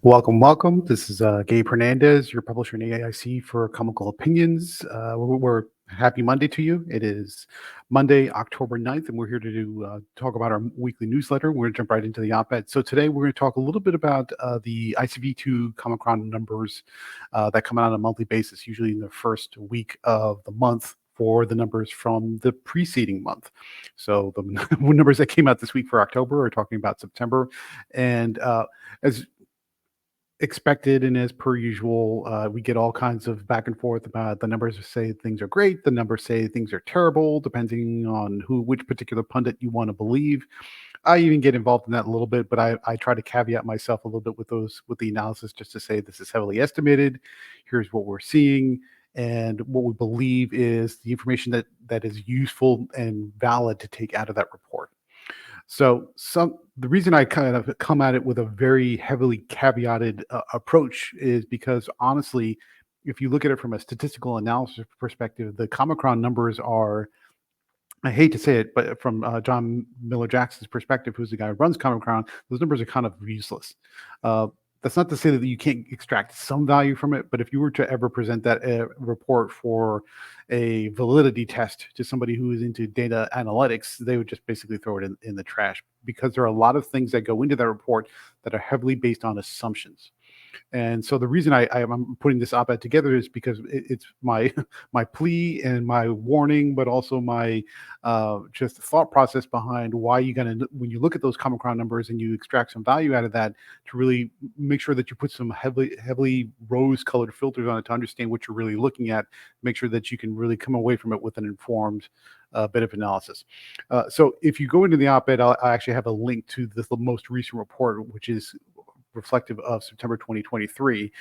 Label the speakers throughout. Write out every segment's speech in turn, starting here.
Speaker 1: Welcome. This is Gabe Hernandez, your publisher in AIC for Comical Opinions. We're happy Monday to you. It is Monday, October 9th, and we're here to talk about our weekly newsletter. We're going to jump right into the op-ed. So today we're going to talk a little bit about the ICV2 Comichron numbers that come out on a monthly basis, usually in the first week of the month for the numbers from the preceding month. So the numbers that came out this week for October are talking about September. And as expected and as per usual, we get all kinds of back and forth about the numbers say things are great, the numbers say things are terrible, depending on which particular pundit you want to believe. I even get involved in that a little bit, but I try to caveat myself a little bit with the analysis, just to say this is heavily estimated. Here's what we're seeing, and what we believe is the information that is useful and valid to take out of that report. So the reason I kind of come at it with a very heavily caveated approach is because, honestly, if you look at it from a statistical analysis perspective, the Comichron numbers are, I hate to say it, but from John Miller Jackson's perspective, who's the guy who runs Comichron, those numbers are kind of useless. That's not to say that you can't extract some value from it, but if you were to ever present that report for a validity test to somebody who is into data analytics, they would just basically throw it in the trash, because there are a lot of things that go into that report that are heavily based on assumptions. And so the reason I'm putting this op-ed together is because it's my my plea and my warning, but also my just thought process behind why you gotta, when you look at those Comichron numbers and you extract some value out of that, to really make sure that you put some heavily rose-colored filters on it to understand what you're really looking at. Make sure that you can really come away from it with an informed bit of analysis. So if you go into the op-ed, I actually have a link to the most recent report, which is reflective of September 2023.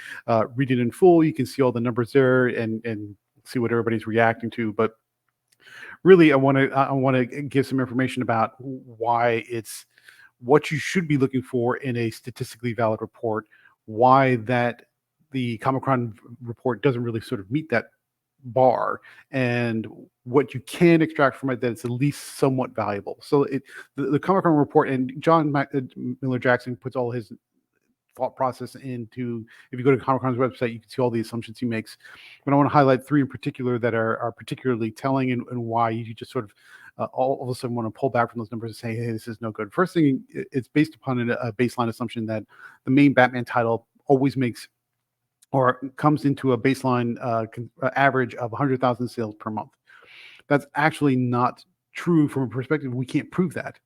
Speaker 1: Read it in full. You can see all the numbers there and see what everybody's reacting to. But really, I want to give some information about why it's what you should be looking for in a statistically valid report. Why that the Comichron report doesn't really sort of meet that bar, and what you can extract from it that it's at least somewhat valuable. So the Comichron report, and John Miller Jackson puts all his thought process into, if you go to Comichron's website, you can see all the assumptions he makes. But I want to highlight three in particular that are particularly telling, and why you just sort of all of a sudden want to pull back from those numbers and say, hey, this is no good. First thing, it's based upon a baseline assumption that the main Batman title always makes or comes into a baseline average of 100,000 sales per month. That's actually not true from a perspective. We can't prove that.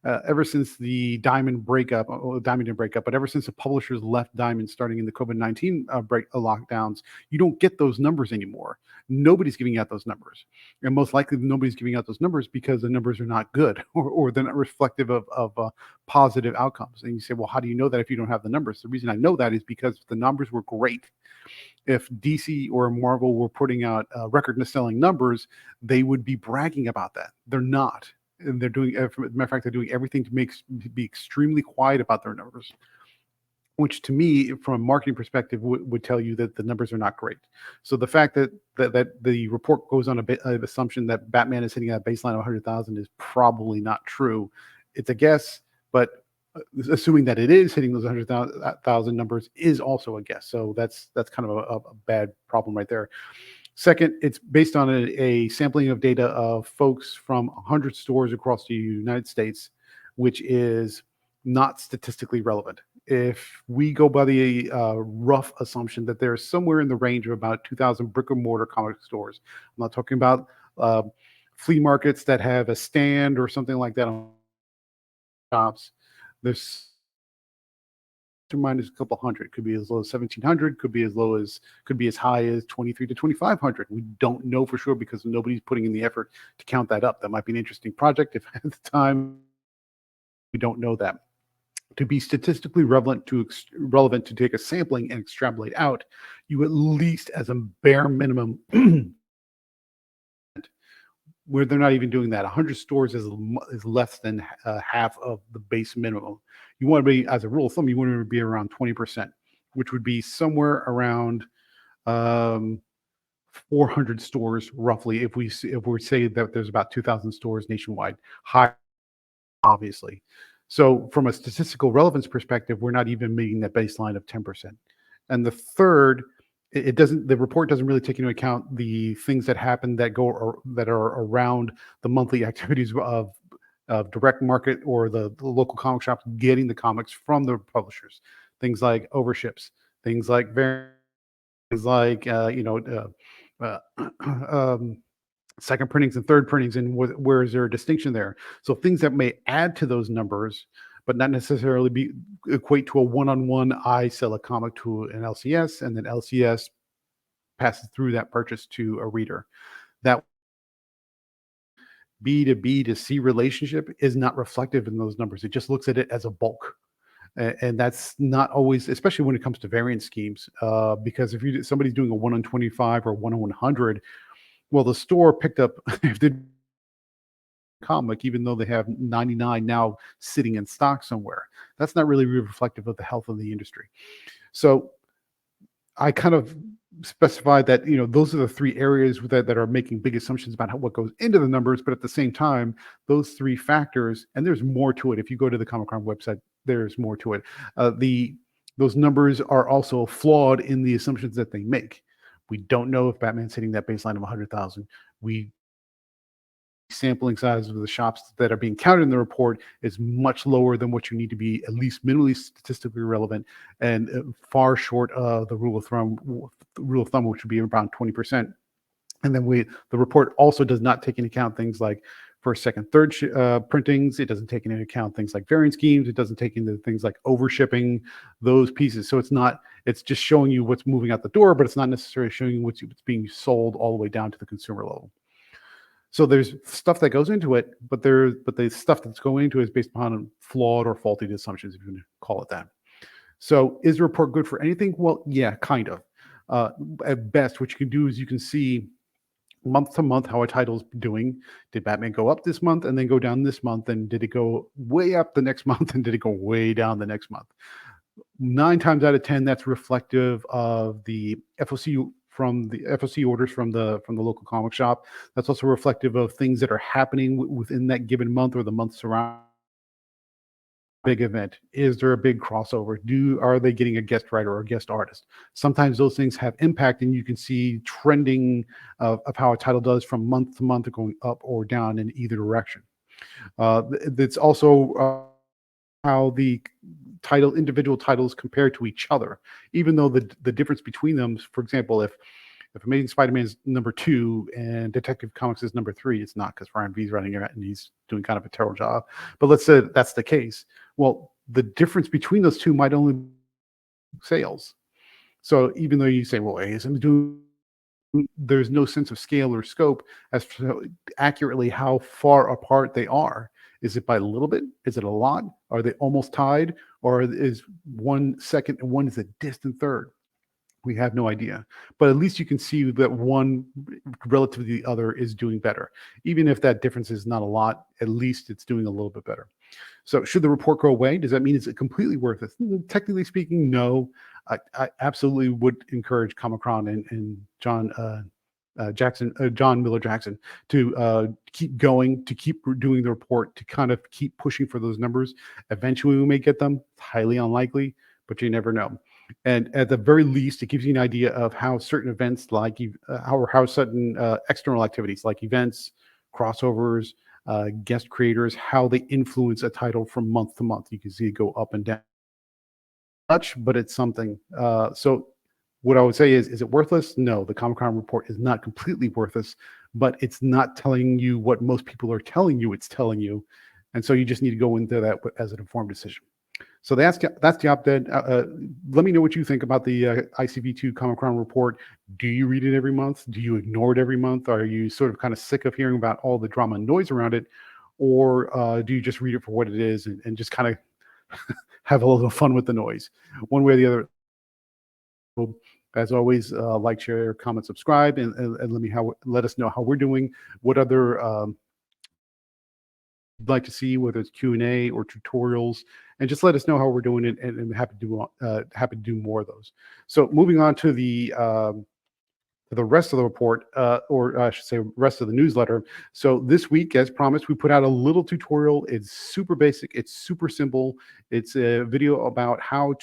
Speaker 1: Ever since the Diamond breakup, Diamond didn't break up, but ever since the publishers left Diamond starting in the COVID-19 lockdowns, you don't get those numbers anymore. Nobody's giving out those numbers. And most likely nobody's giving out those numbers because the numbers are not good, or they're not reflective of positive outcomes. And you say, well, how do you know that if you don't have the numbers? The reason I know that is because if the numbers were great, if DC or Marvel were putting out record-selling numbers, they would be bragging about that. They're not. And they're doing, as a matter of fact, they're doing everything to be extremely quiet about their numbers, which to me, from a marketing perspective, would tell you that the numbers are not great. So the fact that the report goes on an assumption that Batman is hitting a baseline of 100,000 is probably not true. It's a guess, but assuming that it is hitting those 100,000 numbers is also a guess. So that's kind of a bad problem right there. Second, it's based on a sampling of data of folks from 100 stores across the United States, which is not statistically relevant. If we go by the rough assumption that there's somewhere in the range of about 2,000 brick and mortar comic stores, I'm not talking about flea markets that have a stand or something like that on shops. There's minus a couple hundred, could be as low as 1,700, could be as high as 2,300 to 2,500. We don't know for sure because nobody's putting in the effort to count that up. That might be an interesting project if at the time we don't know that. To be statistically relevant to take a sampling and extrapolate out, you at least, as a bare minimum, where they're not even doing that. 100 stores is less than half of the base minimum. You want to be, as a rule of thumb, you want to be around 20%, which would be somewhere around 400 stores roughly. If we say that there's about 2,000 stores nationwide, high, obviously. So from a statistical relevance perspective, we're not even meeting that baseline of 10%. And the third, it doesn't, the report doesn't really take into account the things that happen that go or that are around the monthly activities of direct market or the local comic shops getting the comics from the publishers. Things like overships, things like things like um, second printings and third printings, and where is there a distinction there? So things that may add to those numbers, but not necessarily be equate to a one-on-one. I sell a comic to an LCS, and then LCS passes through that purchase to a reader. That B to B to C relationship is not reflective in those numbers. It just looks at it as a bulk. And that's not always, especially when it comes to variant schemes, because if somebody's doing a 1 on 25 or 1 on 100, well, the store picked up if they comic, even though they have 99 now sitting in stock somewhere. That's not really reflective of the health of the industry. So I kind of specified that, those are the three areas that are making big assumptions about what goes into the numbers. But at the same time, those three factors, and there's more to it. If you go to the Comichron website, there's more to it. Those numbers are also flawed in the assumptions that they make. We don't know if Batman's hitting that baseline of 100,000. We sampling size of the shops that are being counted in the report is much lower than what you need to be at least minimally statistically relevant, and far short of the rule of thumb, which would be around 20%. And then the report also does not take into account things like first, second, third printings. It doesn't take into account things like variant schemes. It doesn't take into things like overshipping, those pieces. So it's just showing you what's moving out the door, but it's not necessarily showing you what's being sold all the way down to the consumer level. So there's stuff that goes into it, but the stuff that's going into it is based upon flawed or faulty assumptions, if you can call it that. So is the report good for anything? Well, yeah, kind of. At best, what you can do is you can see month to month how a title's doing. Did Batman go up this month and then go down this month? And did it go way up the next month and did it go way down the next month? 9 times out of 10, that's reflective of the FOC orders from the local comic shop. That's also reflective of things that are happening within that given month or the months surrounding. Big event. Is there a big crossover? Are they getting a guest writer or a guest artist? Sometimes those things have impact, and you can see trending of how a title does from month to month, going up or down in either direction. It's also how the individual titles compare to each other, even though the difference between them, for example, if Amazing Spider-Man is number 2 and Detective Comics is number 3, it's not, because Ryan V's running it and he's doing kind of a terrible job. But let's say that's the case. Well, the difference between those two might only be sales. So even though you say, well, ASM is doing, there's no sense of scale or scope as to accurately how far apart they are. Is it by a little bit? Is it a lot? Are they almost tied? Or is one second and one is a distant third? We have no idea. But at least you can see that one relative to the other is doing better. Even if that difference is not a lot, at least it's doing a little bit better. So should the report go away? Does that mean it's completely worth it? Technically speaking, no. I absolutely would encourage Comichron and John Miller Jackson to keep going, to keep doing the report, to kind of keep pushing for those numbers. Eventually we may get them. It's highly unlikely, but you never know. And at the very least, it gives you an idea of how certain events like how certain external activities like events, crossovers, guest creators, how they influence a title from month to month. You can see it go up and down much, but it's something. So what I would say is it worthless? No, the Comichron report is not completely worthless, but it's not telling you what most people are telling you it's telling you. And so you just need to go into that as an informed decision. So that's the op-ed. Let me know what you think about the ICV2 Comichron report. Do you read it every month? Do you ignore it every month? Are you sort of kind of sick of hearing about all the drama and noise around it? Or do you just read it for what it is and just kind of have a little fun with the noise? One way or the other. As always, like, share, comment, subscribe, and let us know how we're doing. What other like to see, whether it's Q&A or tutorials, and just let us know how we're doing it, and happy to do more of those. So moving on to the for the rest of the report, or I should say, rest of the newsletter. So this week, as promised, we put out a little tutorial. It's super basic. It's super simple. It's a video about how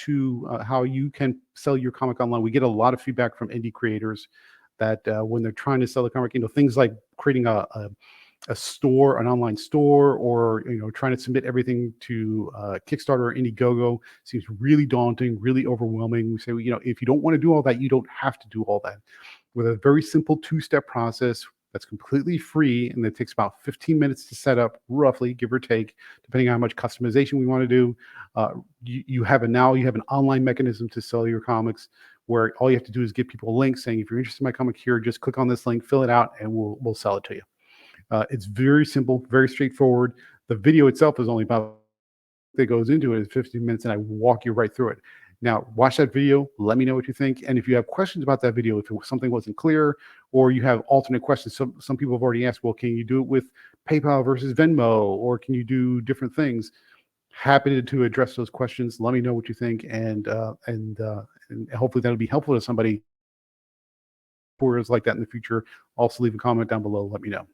Speaker 1: you can sell your comic online. We get a lot of feedback from indie creators that when they're trying to sell a comic, things like creating a store, an online store, or trying to submit everything to Kickstarter or Indiegogo seems really daunting, really overwhelming. We say, if you don't want to do all that, you don't have to do all that. With a very simple two-step process that's completely free, and that takes about 15 minutes to set up, roughly, give or take, depending on how much customization we want to do. You have an online mechanism to sell your comics, where all you have to do is give people a link saying, if you're interested in my comic here, just click on this link, fill it out, and we'll sell it to you. It's very simple, very straightforward. The video itself is only about that goes into it is 15 minutes, and I walk you right through it. Now, watch that video. Let me know what you think. And if you have questions about that video, if something wasn't clear, or you have alternate questions, some people have already asked, well, can you do it with PayPal versus Venmo, or can you do different things? Happy to address those questions. Let me know what you think, and hopefully that'll be helpful to somebody who is like that in the future. Also, leave a comment down below. Let me know.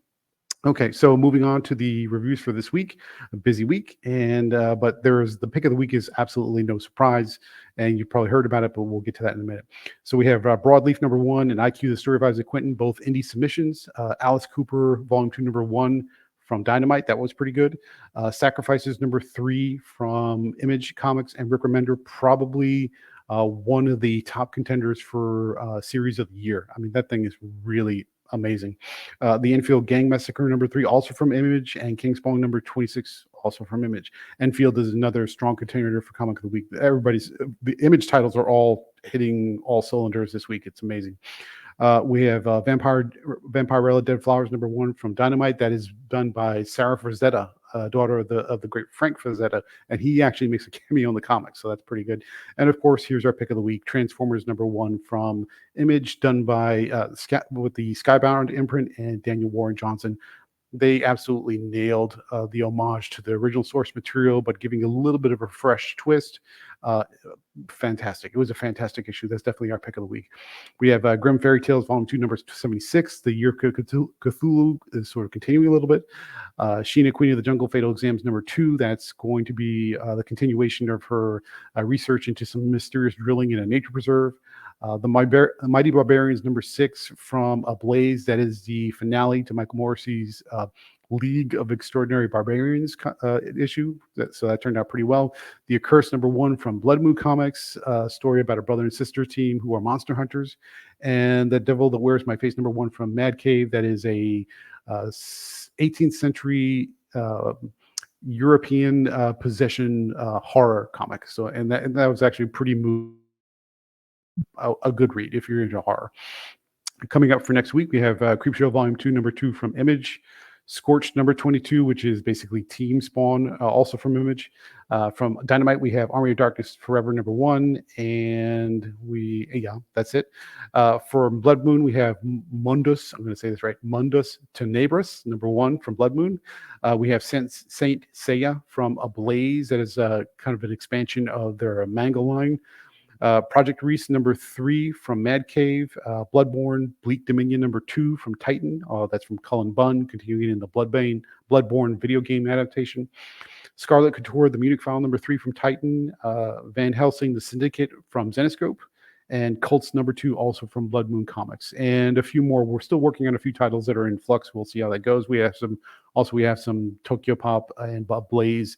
Speaker 1: Okay, so moving on to the reviews for this week, a busy week, and but the pick of the week is absolutely no surprise, and you've probably heard about it, but we'll get to that in a minute. So we have Broadleaf #1 and IQ the Story of Isaac Quentin, both indie submissions. Alice Cooper Volume 2 #1 from Dynamite, that was pretty good. Sacrifices #3 from Image Comics and Rick Remender, probably one of the top contenders for series of the year. I mean, that thing is really amazing. The Enfield Gang Massacre #3, also from Image, and King Spawn #26, also from Image. Enfield is another strong contender for Comic of the Week. The Image titles are all hitting all cylinders this week. It's amazing. We have Vampirella Dead Flowers #1 from Dynamite. That is done by Sarah Frazetta, daughter of the great Frank Frazetta, and he actually makes a cameo in the comics, so that's pretty good. And of course, here's our pick of the week: Transformers #1 from Image, done by with the Skybound imprint and Daniel Warren Johnson. They absolutely nailed the homage to the original source material, but giving a little bit of a fresh twist. Fantastic. It was a fantastic issue. That's definitely our pick of the week. We have Grim Fairy Tales Volume 2 #76. The Year Cthulhu is sort of continuing a little bit. Sheena, Queen of the Jungle, Fatal Exams #2. That's going to be the continuation of her research into some mysterious drilling in a nature preserve. The Mighty Barbarians #6 from Ablaze. That is the finale to Michael Morrissey's League of Extraordinary Barbarians issue. So that turned out pretty well. The Accursed #1 from Blood Moon Comics, story about a brother and sister team who are monster hunters. And The Devil That Wears My Face #1 from Mad Cave. That is a 18th century European possession horror comic. So and that was actually pretty a good read if you're into horror. Coming up for next week, we have Creepshow Volume 2 #2 from Image. Scorched #22, which is basically Team Spawn, also from Image. From Dynamite, we have Army of Darkness Forever #1, and that's it. For Blood Moon, we have Mundus. I'm going to say this right, Mundus Tenebris #1 from Blood Moon. We have Saint Seiya from Ablaze. That is kind of an expansion of their manga line. Project Reese #3 from Mad Cave. Bloodborne Bleak Dominion #2 from Titan. That's from Cullen Bunn, continuing in the Bloodborne video game adaptation. Scarlet Couture, The Munich File #3 from Titan. Van Helsing, The Syndicate from Zenescope. And Cults #2, also from Blood Moon Comics. And a few more. We're still working on a few titles that are in flux. We'll see how that goes. We have some Tokyo Pop and Blaze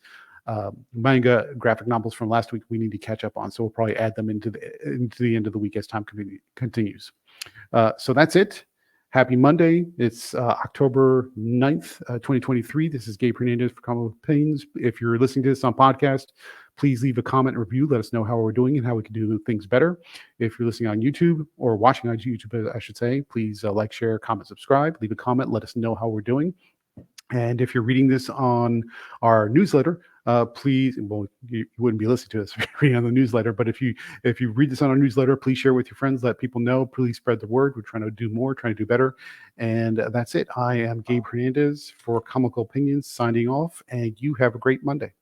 Speaker 1: manga graphic novels from last week we need to catch up on, so we'll probably add them into the end of the week as time continues. So that's it. Happy Monday. It's October 9th, 2023. This is Gabe Hernandez for ComicalOpinions. If you're listening to this on podcast, please leave a comment and review. Let us know how we're doing and how we can do things better. If you're listening on YouTube, or watching on YouTube, I should say, please like, share, comment, subscribe, leave a comment. Let us know how we're doing. And if you're reading this on our newsletter, please, well, you wouldn't be listening to this if you're reading on the newsletter, but if you read this on our newsletter, please share with your friends, let people know, please spread the word. We're trying to do more, trying to do better. And that's it. I am Gabe Hernandez for ComicalOpinions, signing off, and you have a great Monday.